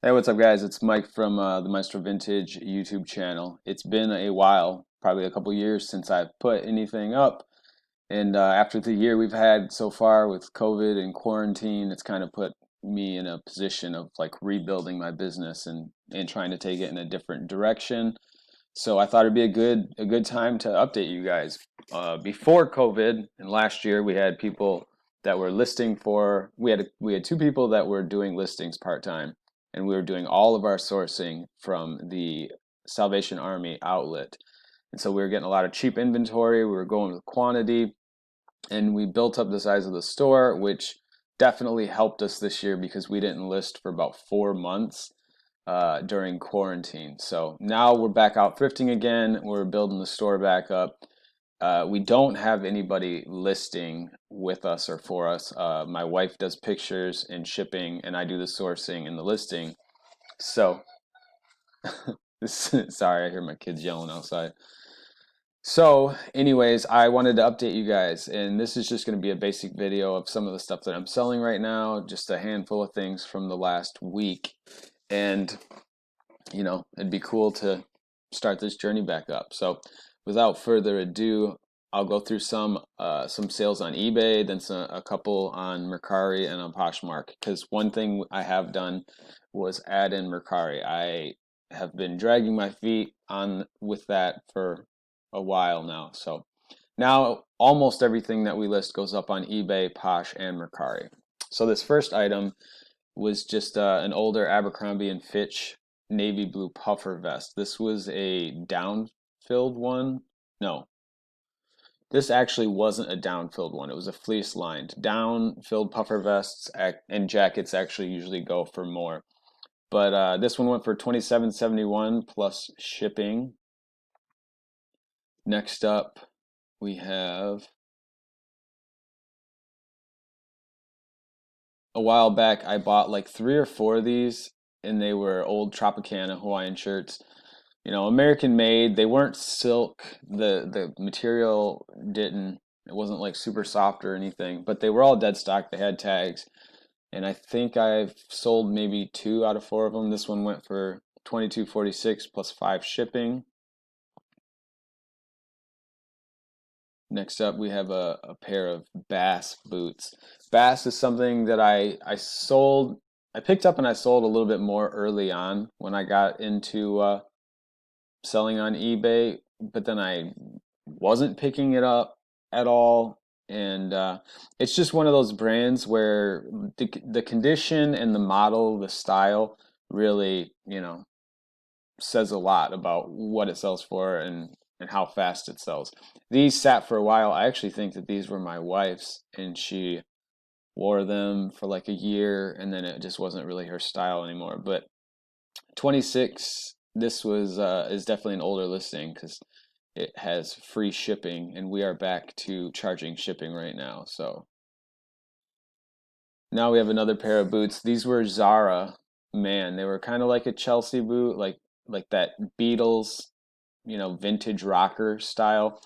Hey, what's up, guys? It's Mike from the Maestro Vintage YouTube channel. It's been a while, probably a couple years since I've put anything up. And after the year we've had so far with COVID and quarantine, it's kind of put me in a position of like rebuilding my business and trying to take it in a different direction. So I thought it'd be a good time to update you guys. Before COVID and last year, we had people that were listing for. We had two people that were doing listings part time, and we were doing all of our sourcing from the Salvation Army outlet. And so we were getting a lot of cheap inventory. We were going with quantity, and we built up the size of the store, which definitely helped us this year because we didn't list for about 4 months during quarantine. So now we're back out thrifting again. We're building the store back up. We don't have anybody listing with us or for us. My wife does pictures and shipping, and I do the sourcing and the listing. So, sorry, I hear my kids yelling outside. So, anyways, I wanted to update you guys, and this is just going to be a basic video of some of the stuff that I'm selling right now, just a handful of things from the last week. And it'd be cool to start this journey back up. So without further ado, I'll go through some sales on eBay, then a couple on Mercari and on Poshmark. Because one thing I have done was add in Mercari. I have been dragging my feet on with that for a while now. So now almost everything that we list goes up on eBay, Posh, and Mercari. So this first item was just an older Abercrombie and Fitch navy blue puffer vest. This was a down-filled one. No, this actually wasn't a down-filled one. It was a fleece-lined. Down-filled puffer vests and jackets actually usually go for more. But this one went for $27.71 plus shipping. Next up, we have a while back I bought like 3 or 4 of these, and they were old Tropicana Hawaiian shirts. American made. They weren't silk. The material didn't. It wasn't like super soft or anything, but they were all dead stock. They had tags, and I think I've sold maybe 2 out of 4 of them. This one went for $22.46 plus 5 shipping. Next up, we have a pair of Bass boots. Bass is something that I picked up and I sold a little bit more early on when I got into selling on eBay, but then I wasn't picking it up at all. And it's just one of those brands where the condition and the model, the style really, says a lot about what it sells for and how fast it sells. These sat for a while. I actually think that these were my wife's, and she wore them for like a year, and then it just wasn't really her style anymore. But 26, this was is definitely an older listing because it has free shipping, and we are back to charging shipping right now. So now we have another pair of boots. These were Zara. Man, they were kind of like a Chelsea boot, like that Beatles, vintage rocker style.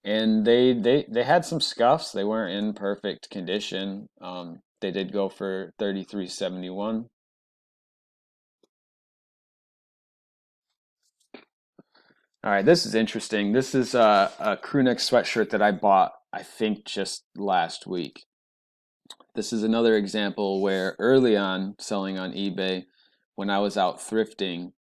And they had some scuffs. They weren't in perfect condition. They did go for 33.71. All right, this is interesting. This is a crew neck sweatshirt that I bought, I think, just last week. This is another example where early on selling on eBay, when I was out thrifting,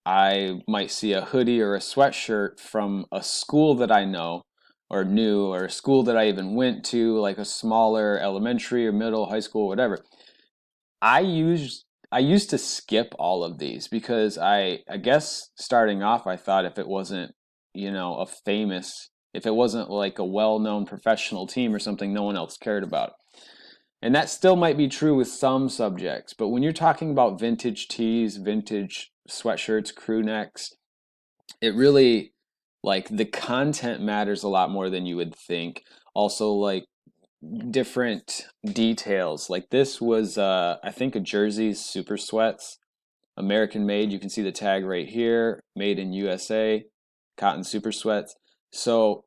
I might see a hoodie or a sweatshirt from a school that I know or knew, or a school that I even went to, like a smaller elementary or middle, high school, whatever. I used to skip all of these because I guess starting off I thought if it wasn't, if it wasn't like a well-known professional team or something, no one else cared about. And that still might be true with some subjects, but when you're talking about vintage tees, vintage sweatshirts, crew necks, it really, like, the content matters a lot more than you would think. Also, like, different details. Like this was I think a Jersey's Super Sweats, American made. You can see the tag right here, made in USA, cotton Super Sweats. So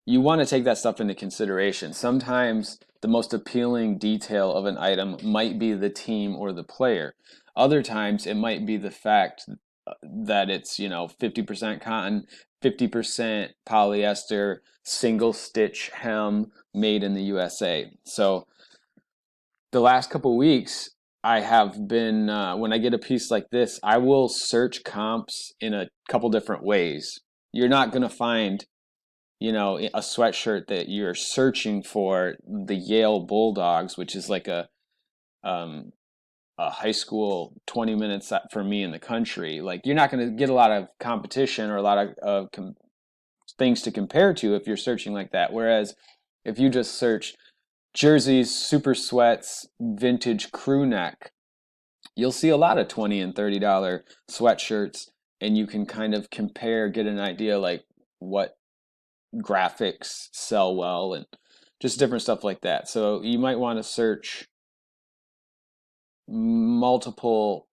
you want to take that stuff into consideration. Sometimes the most appealing detail of an item might be the team or the player. Other times it might be the fact that it's, 50% cotton, 50% polyester, single stitch hem made in the USA. So the last couple weeks, I have been, when I get a piece like this, I will search comps in a couple different ways. You're not going to find, a sweatshirt that you're searching for the Yale Bulldogs, which is like um, a high school 20 minutes for me in the country. Like, you're not going to get a lot of competition or a lot of things to compare to if you're searching like that. Whereas if you just search jerseys, super sweats, vintage crew neck, you'll see a lot of $20 and $30 sweatshirts, and you can kind of compare, get an idea like what graphics sell well and just different stuff like that. So you might want to search multiple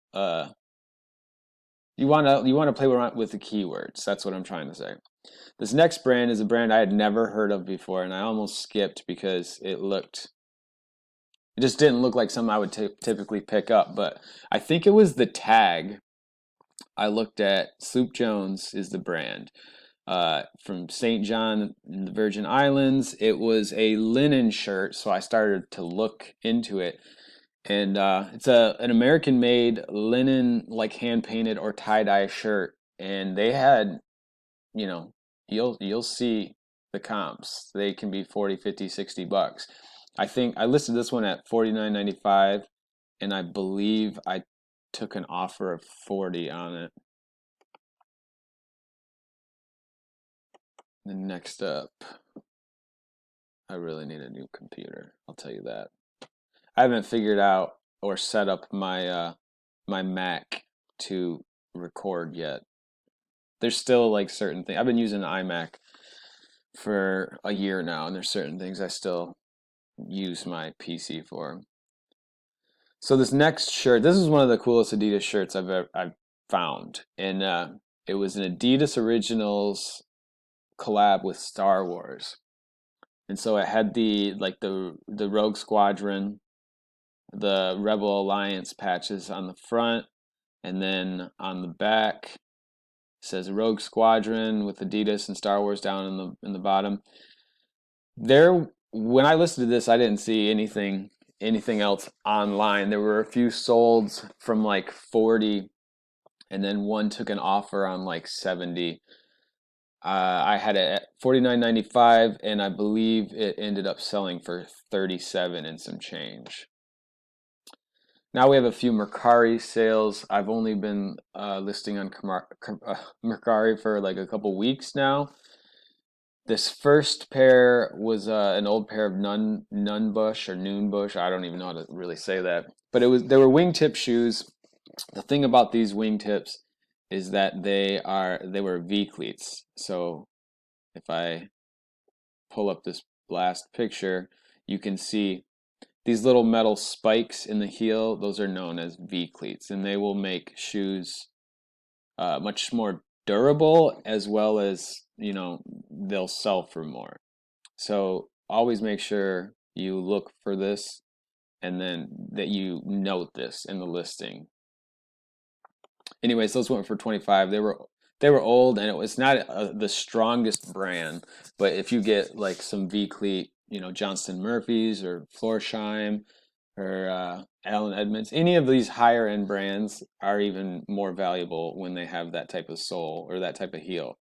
you want to play around with the keywords. That's what I'm trying to say. This next brand is a brand I had never heard of before, and I almost skipped because it just didn't look like something I would typically pick up. But I think it was the tag. I looked at Sloop Jones is the brand, from St. John in the Virgin Islands. It was a linen shirt, so I started to look into it. And it's an American-made linen, like hand-painted or tie-dye shirt. And they had, you know, you'll see the comps. They can be 40, 50, $60. I think I listed this one at $49.95, and I believe I took an offer of 40 on it. And next up, I really need a new computer. I'll tell you that. I haven't figured out or set up my Mac to record yet. There's still like certain things. I've been using an iMac for a year now, and there's certain things I still use my PC for. So this next shirt, this is one of the coolest Adidas shirts I've found, and it was an Adidas Originals collab with Star Wars, and so it had the Rogue Squadron, the Rebel Alliance patches on the front, and then on the back it says Rogue Squadron with Adidas and Star Wars down in the bottom. When I listed this, I didn't see anything else online. There were a few solds from like 40, and then one took an offer on like 70. I had it at $49.95, and I believe it ended up selling for 37 and some change. Now we have a few Mercari sales. I've only been listing on Mercari for like a couple weeks now. This first pair was an old pair of Nunbush or Noonbush. I don't even know how to really say that. But they were wingtip shoes. The thing about these wingtips is that they were V cleats. So if I pull up this last picture, you can see these little metal spikes in the heel. Those are known as V cleats, and they will make shoes much more durable, as well as, they'll sell for more. So always make sure you look for this, and then that you note this in the listing. Anyways, those went for 25. They were old, and it was not the strongest brand, but if you get like some V cleat, Johnston Murphy's or Florsheim or Allen Edmonds, any of these higher end brands are even more valuable when they have that type of sole or that type of heel.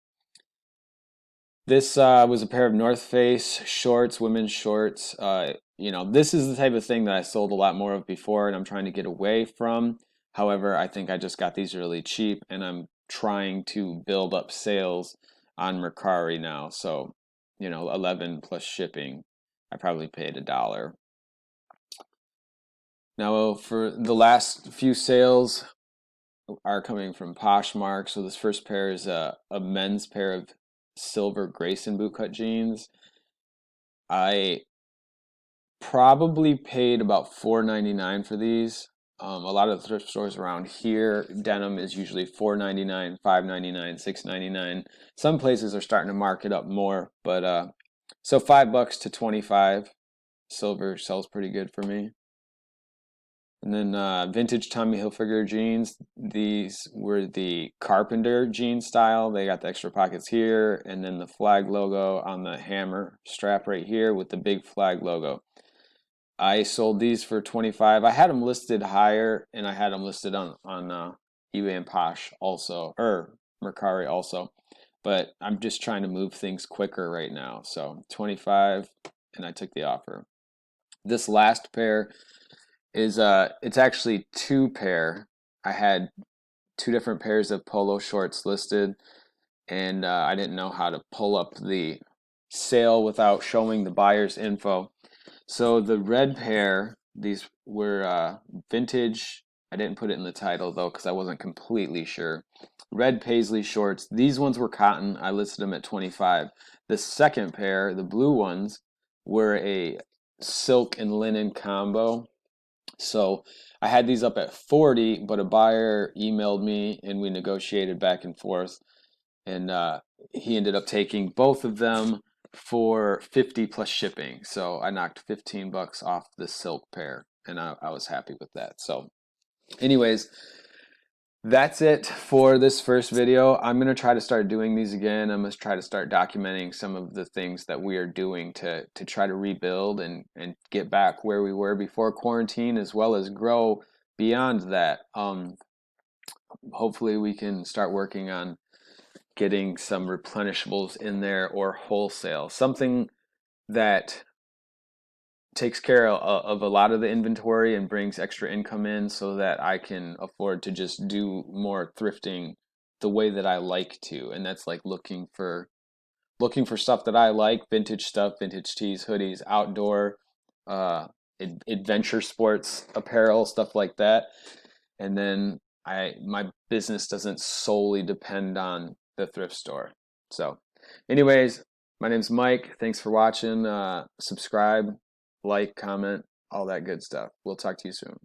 This was a pair of North Face shorts, women's shorts. This is the type of thing that I sold a lot more of before, and I'm trying to get away from. However, I think I just got these really cheap, and I'm trying to build up sales on Mercari now. So, 11 plus shipping. I probably paid $1. Now, for the last few sales are coming from Poshmark. So this first pair is a men's pair of silver Grayson bootcut jeans. I probably paid about $4.99 for these. A lot of the thrift stores around here, denim is usually $4.99, $5.99, $6.99. Some places are starting to mark it up more, but so $5 to $25. Silver sells pretty good for me. And then vintage Tommy Hilfiger jeans. These were the carpenter jean style. They got the extra pockets here, and then the flag logo on the hammer strap right here with the big flag logo. I sold these for 25. I had them listed higher, and I had them listed on eBay and Posh also, or Mercari also. But I'm just trying to move things quicker right now. So 25, and I took the offer. This last pair is it's actually two pair. I had two different pairs of polo shorts listed, and I didn't know how to pull up the sale without showing the buyer's info. So the red pair, these were vintage. I didn't put it in the title though because I wasn't completely sure. Red paisley shorts. These ones were cotton. I listed them at 25. The second pair, the blue ones, were a silk and linen combo. So I had these up at 40, but a buyer emailed me and we negotiated back and forth, and he ended up taking both of them for 50 plus shipping. So I knocked 15 bucks off the silk pair, and I was happy with that. So anyways, that's it for this first video. I'm going to try to start doing these again. I'm going to try to start documenting some of the things that we are doing to try to rebuild and get back where we were before quarantine, as well as grow beyond that. Hopefully we can start working on getting some replenishables in there or wholesale, something that takes care of a lot of the inventory and brings extra income in so that I can afford to just do more thrifting the way that I like to. And that's like looking for stuff that I like, vintage stuff, vintage tees, hoodies, outdoor, uh, adventure sports apparel, stuff like that. And then my business doesn't solely depend on the thrift store. So, anyways, my name's Mike. Thanks for watching. Subscribe, like, comment, all that good stuff. We'll talk to you soon.